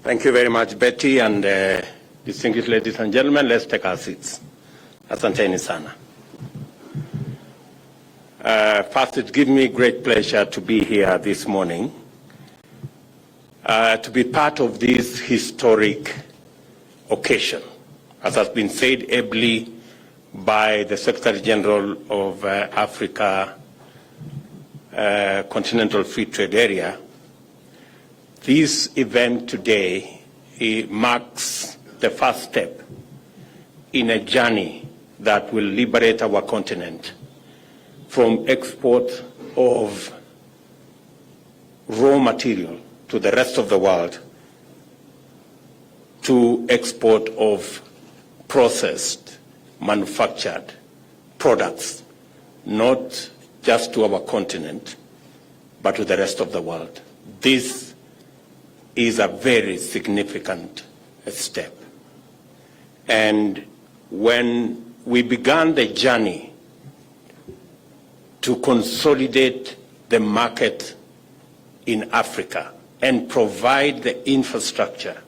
Thank you very much, Betty, and distinguished ladies and gentlemen, let's take our seats. Asanteni sana. First, it gives me great pleasure to be here this morning, to be part of this historic occasion, as has been said ably by the Secretary General of Africa Continental Free Trade Area. This event today marks the first step in a journey that will liberate our continent from export of raw material to the rest of the world to export of processed, manufactured products, not just to our continent, but to the rest of the world. This is a very significant step. And when we began the journey to consolidate the market in Africa and provide the infrastructure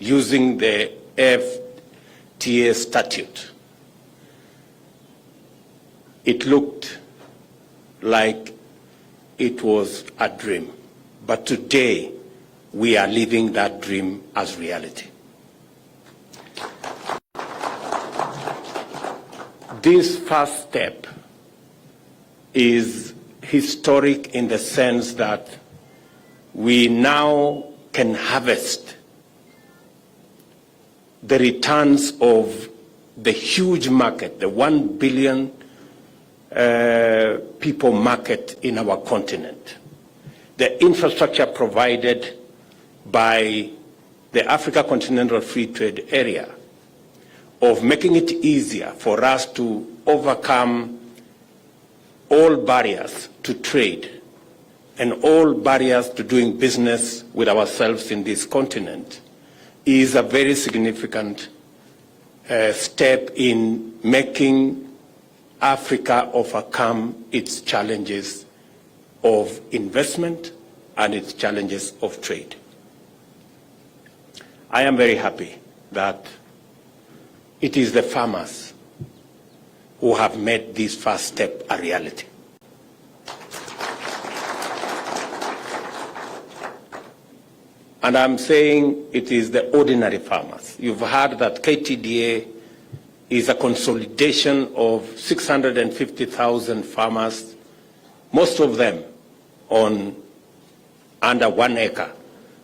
using the FTA statute, it looked like it was a dream. But today, we are living that dream as reality. This first step is historic in the sense that we now can harvest the returns of the huge market, the 1 billion people market in our continent. The infrastructure provided by the Africa Continental Free Trade Area of making it easier for us to overcome all barriers to trade and all barriers to doing business with ourselves in this continent is a very significant step in making Africa overcome its challenges of investment and its challenges of trade. I am very happy that it is the farmers who have made this first step a reality. And I'm saying it is the ordinary farmers. You've heard that KTDA is a consolidation of 650,000 farmers, most of them on under 1 acre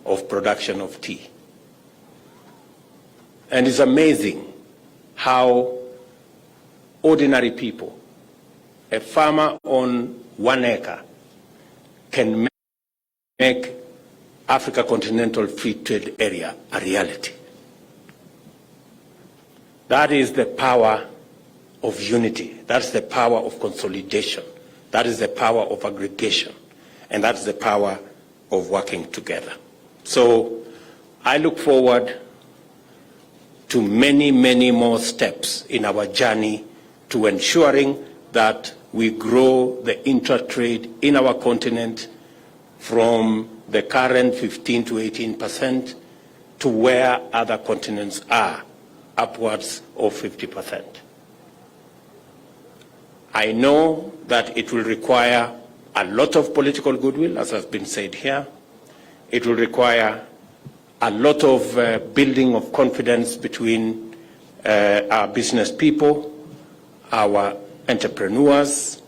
of production of tea. And it's amazing how ordinary people, a farmer on 1 acre, can make Africa Continental Free Trade Area a reality. That is the power of unity. That's the power of consolidation. That is the power of aggregation. And that's the power of working together. So I look forward to many, many more steps in our journey to ensuring that we grow the intra-trade in our continent from the current 15 to 18% to where other continents are, upwards of 50%. I know that it will require a lot of political goodwill, as has been said here. It will require a lot of building of confidence between our business people, our entrepreneurs,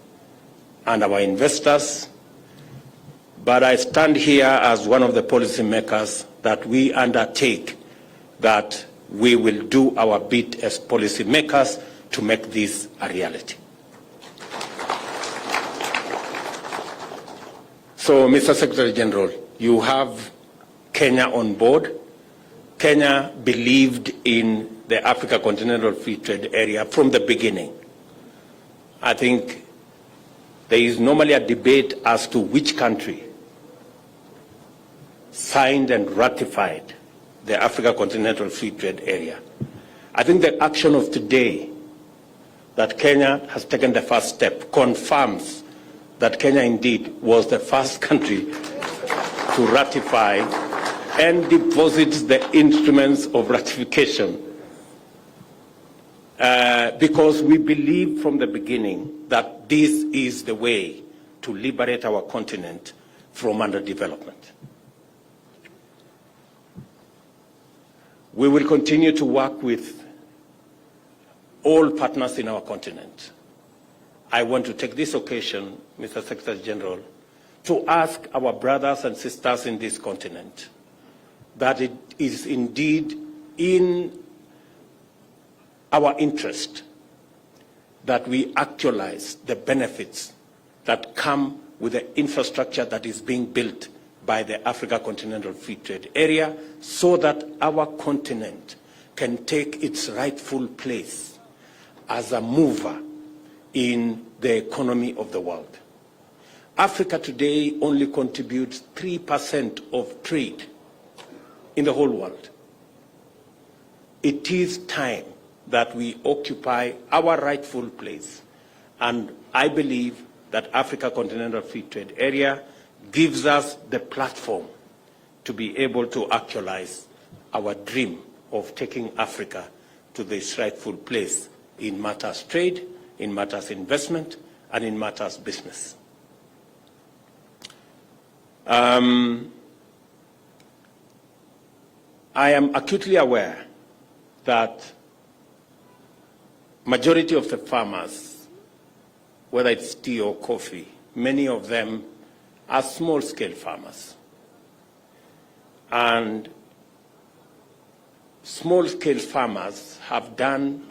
and our investors. But I stand here as one of the policymakers that we undertake that we will do our bit as policymakers to make this a reality. So, Mr. Secretary General, you have Kenya on board. Kenya believed in the Africa Continental Free Trade Area from the beginning. I think there is normally a debate as to which country signed and ratified the Africa Continental Free Trade Area. I think the action of today that Kenya has taken the first step confirms that Kenya indeed was the first country to ratify and deposits the instruments of ratification because we believe from the beginning that this is the way to liberate our continent from underdevelopment. We will continue to work with all partners in our continent. I want to take this occasion, Mr. Secretary General, to ask our brothers and sisters in this continent that it is indeed in our interest that we actualize the benefits that come with the infrastructure that is being built by the Africa Continental Free Trade Area so that our continent can take its rightful place as a mover in the economy of the world. Africa today only contributes 3% of trade in the whole world. It is time that we occupy our rightful place, and I believe that Africa Continental Free Trade Area gives us the platform to be able to actualize our dream of taking Africa to this rightful place in matters trade, in matters investment, and in matters business. I am acutely aware that majority of the farmers, whether it's tea or coffee, many of them are small-scale farmers. And small-scale farmers have done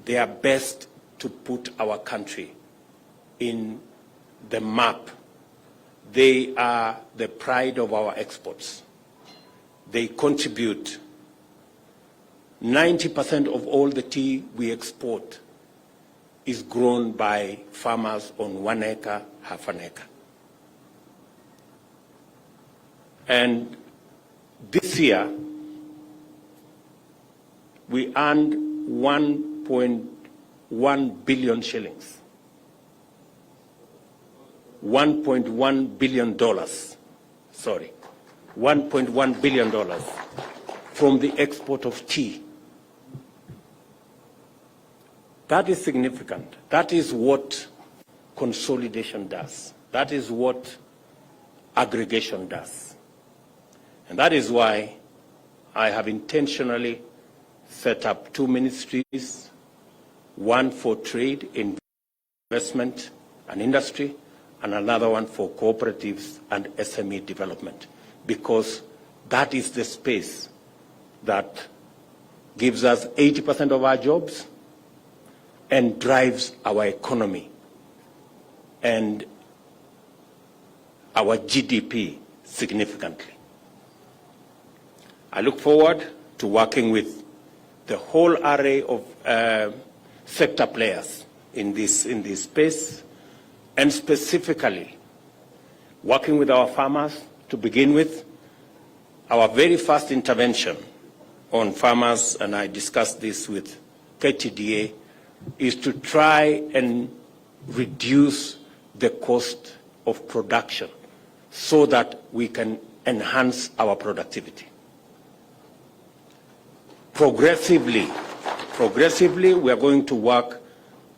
their best to put our country in the map. They are the pride of our exports. They contribute 90% of all the tea we export is grown by farmers on 1 acre, half an acre. And this year, we earned 1.1 billion shillings. $1.1 billion, sorry, $1.1 billion from the export of tea. That is significant. That is what consolidation does. That is what aggregation does. And that is why I have intentionally set up 2 ministries, one for trade, investment, and industry, and another one for cooperatives and SME development, because that is the space that gives us 80% of our jobs and drives our economy and our GDP significantly. I look forward to working with the whole array of sector players in this space, and specifically working with our farmers to begin with. Our very first intervention on farmers, and I discussed this with KTDA, is to try and reduce the cost of production so that we can enhance our productivity. Progressively, we are going to work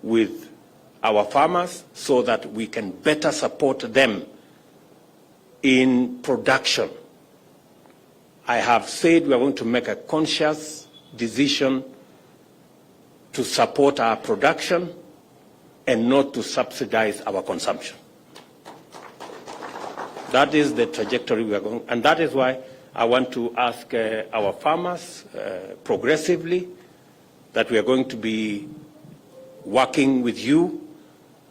with our farmers so that we can better support them in production. I have said we are going to make a conscious decision to support our production and not to subsidize our consumption. That is the trajectory we are going, and that is why I want to ask our farmers progressively that we are going to be working with you.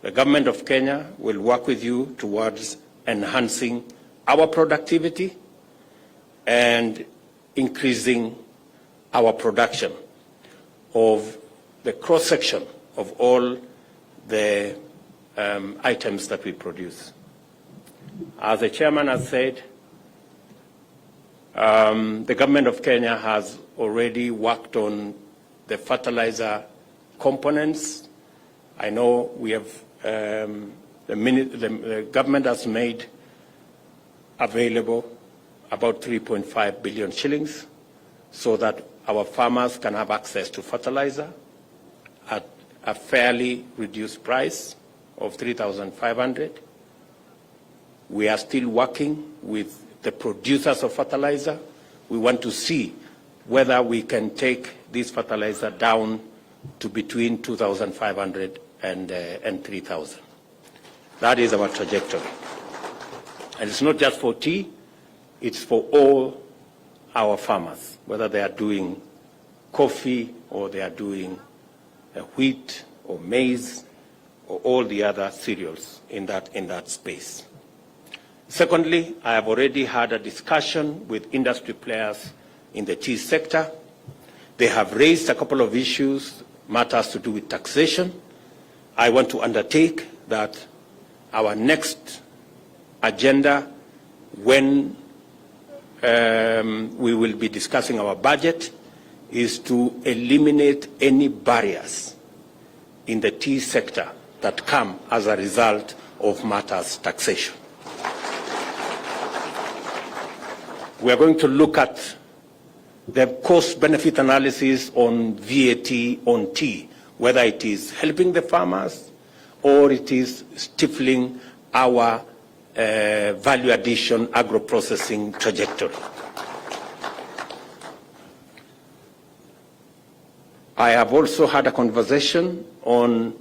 The government of Kenya will work with you towards enhancing our productivity and increasing our production of the cross-section of all the items that we produce. As the chairman has said, the government of Kenya has already worked on the fertilizer components. I know we have, the government has made available about 3.5 billion shillings so that our farmers can have access to fertilizer at a fairly reduced price of 3,500. We are still working with the producers of fertilizer. We want to see whether we can take this fertilizer down to between 2,500 and 3,000. That is our trajectory. And it's not just for tea, it's for all our farmers, whether they are doing coffee or they are doing wheat or maize or all the other cereals in that space. Secondly, I have already had a discussion with industry players in the tea sector. They have raised a couple of issues, matters to do with taxation. I want to undertake that our next agenda, when we will be discussing our budget, is to eliminate any barriers in the tea sector that come as a result of matters taxation. We are going to look at the cost-benefit analysis on VAT on tea, whether it is helping the farmers or it is stifling our value addition agro-processing trajectory. I have also had a conversation on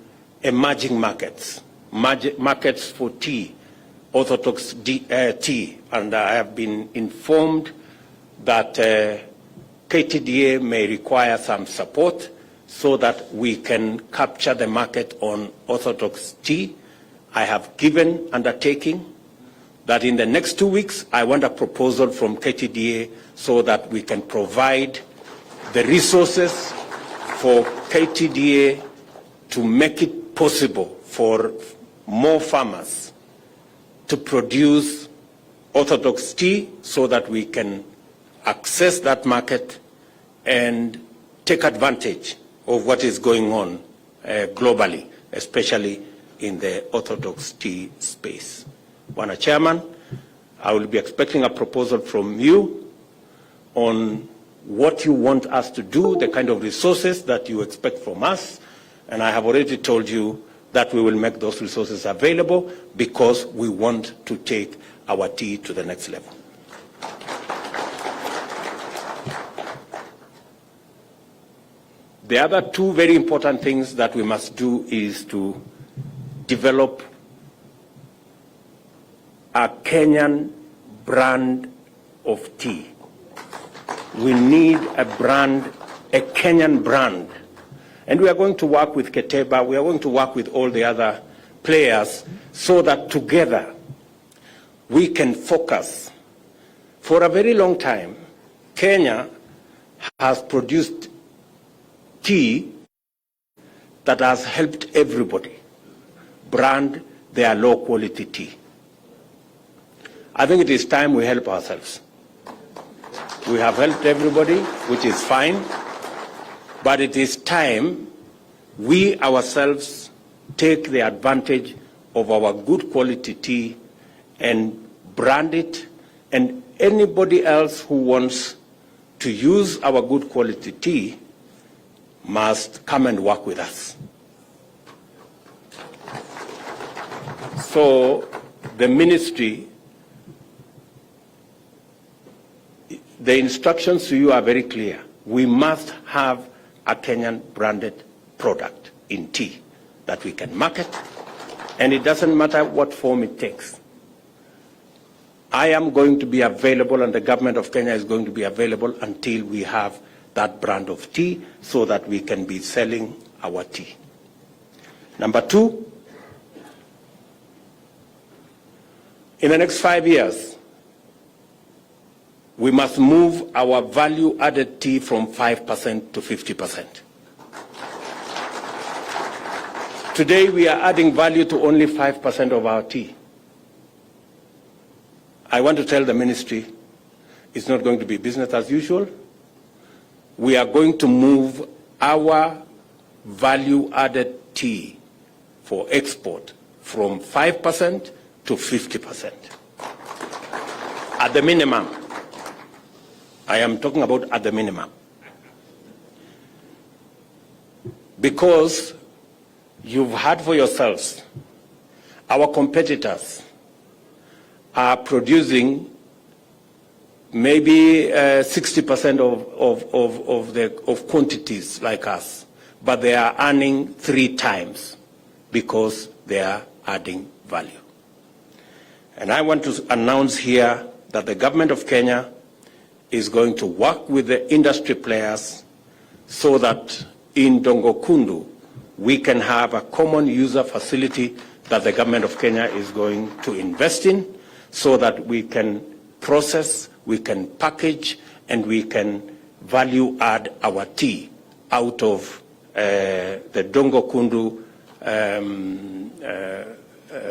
emerging markets, markets for tea, orthodox tea, and I have been informed that KTDA may require some support so that we can capture the market on orthodox tea. I have given undertaking that in the next 2 weeks, I want a proposal from KTDA so that we can provide the resources for KTDA to make it possible for more farmers to produce orthodox tea so that we can access that market and take advantage of what is going on globally, especially in the orthodox tea space. Mr. Chairman, I will be expecting a proposal from you on what you want us to do, the kind of resources that you expect from us, and I have already told you that we will make those resources available because we want to take our tea to the next level. The other two very important things that we must do is to develop a Kenyan brand of tea. We need a brand, a Kenyan brand. And we are going to work with Keteba, we are going to work with all the other players so that together we can focus. For a very long time, Kenya has produced tea that has helped everybody brand their low-quality tea. I think it is time we help ourselves. We have helped everybody, which is fine, but it is time we ourselves take the advantage of our good quality tea and brand it, and anybody else who wants to use our good quality tea must come and work with us. So the ministry, the instructions to you are very clear. We must have a Kenyan branded product in tea that we can market, and it doesn't matter what form it takes. I am going to be available, and the government of Kenya is going to be available until we have that brand of tea so that we can be selling our tea. Number two, in the next 5 years, we must move our value-added tea from 5% to 50%. Today, we are adding value to only 5% of our tea. I want to tell the ministry it's not going to be business as usual. We are going to move our value-added tea for export from 5% to 50%. At the minimum, I am talking about at the minimum. Because you've heard for yourselves, our competitors are producing maybe 60% of quantities like us, but they are earning 3 times because they are adding value. And I want to announce here that the government of Kenya is going to work with the industry players so that in Dongokundu we can have a common user facility that the government of Kenya is going to invest in so that we can process, we can package, and we can value add our tea out of the Dongokundu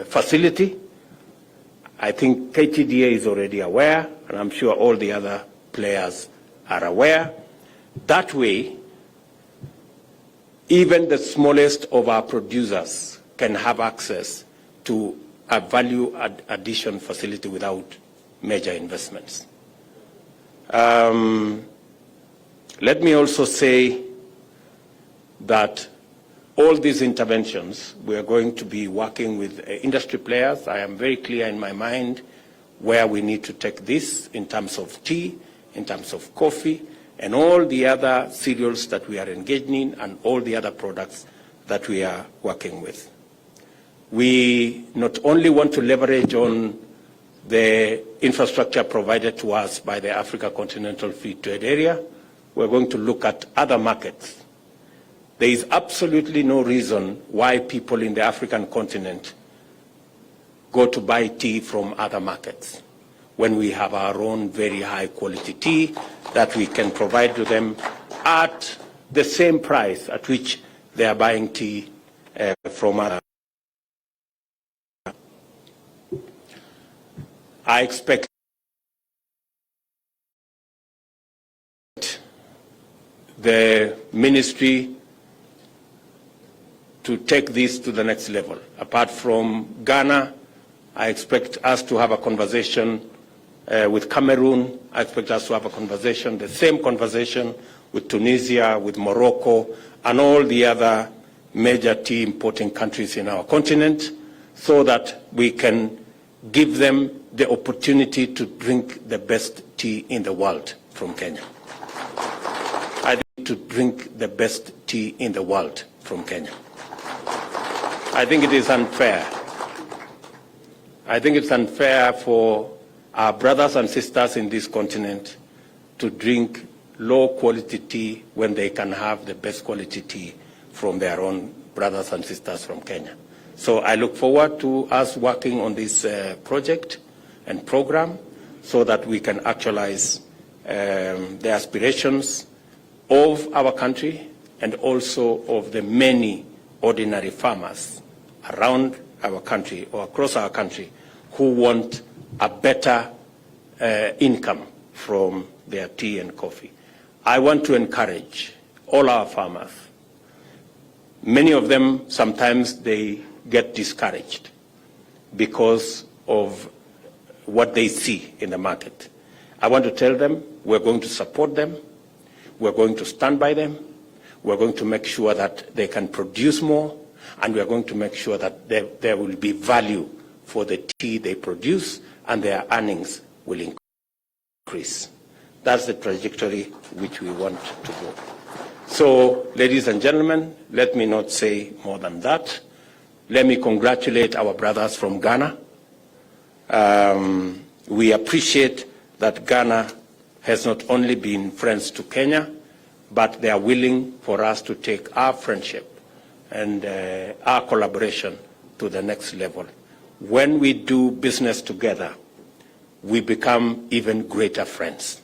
facility. I think KTDA is already aware, and I'm sure all the other players are aware. That way, even the smallest of our producers can have access to a value addition facility without major investments. Let me also say that all these interventions, we are going to be working with industry players. I am very clear in my mind where we need to take this in terms of tea, in terms of coffee, and all the other cereals that we are engaged in, and all the other products that we are working with. We not only want to leverage on the infrastructure provided to us by the Africa Continental Free Trade Area, we're going to look at other markets. There is absolutely no reason why people in the African continent go to buy tea from other markets when we have our own very high quality tea that we can provide to them at the same price at which they are buying tea from other. I expect the ministry to take this to the next level. Apart from Ghana, I expect us to have a conversation with Cameroon. I expect us to have a conversation, the same conversation with Tunisia, with Morocco, and all the other major tea importing countries in our continent, so that we can give them the opportunity to drink the best tea in the world from Kenya. I think to drink the best tea in the world from Kenya. I think it is unfair. I think it's unfair for our brothers and sisters in this continent to drink low-quality tea when they can have the best quality tea from their own brothers and sisters from Kenya. So I look forward to us working on this project and program so that we can actualize the aspirations of our country and also of the many ordinary farmers around our country or across our country who want a better income from their tea and coffee. I want to encourage all our farmers. Many of them, sometimes they get discouraged because of what they see in the market. I want to tell them we're going to support them, we're going to stand by them, we're going to make sure that they can produce more, and we're going to make sure that there will be value for the tea they produce and their earnings will increase. That's the trajectory which we want to go. So, ladies and gentlemen, let me not say more than that. Let me congratulate our brothers from Ghana. We appreciate that Ghana has not only been friends to Kenya, but they are willing for us to take our friendship and our collaboration to the next level. When we do business together, we become even greater friends.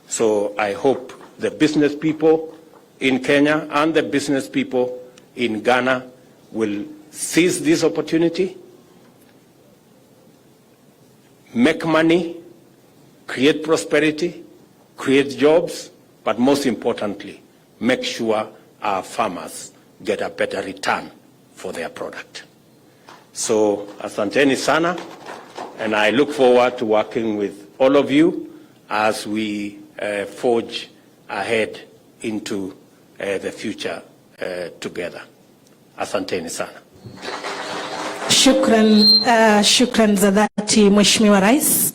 So I hope the business people in Kenya and the business people in Ghana will seize this opportunity, make money, create prosperity, create jobs, but most importantly, make sure our farmers get a better return for their product. So, asanteni sana, and I look forward to working with all of you as we forge ahead into the future together. Asanteni sana. Shukran za dhati Mheshimiwa Rais.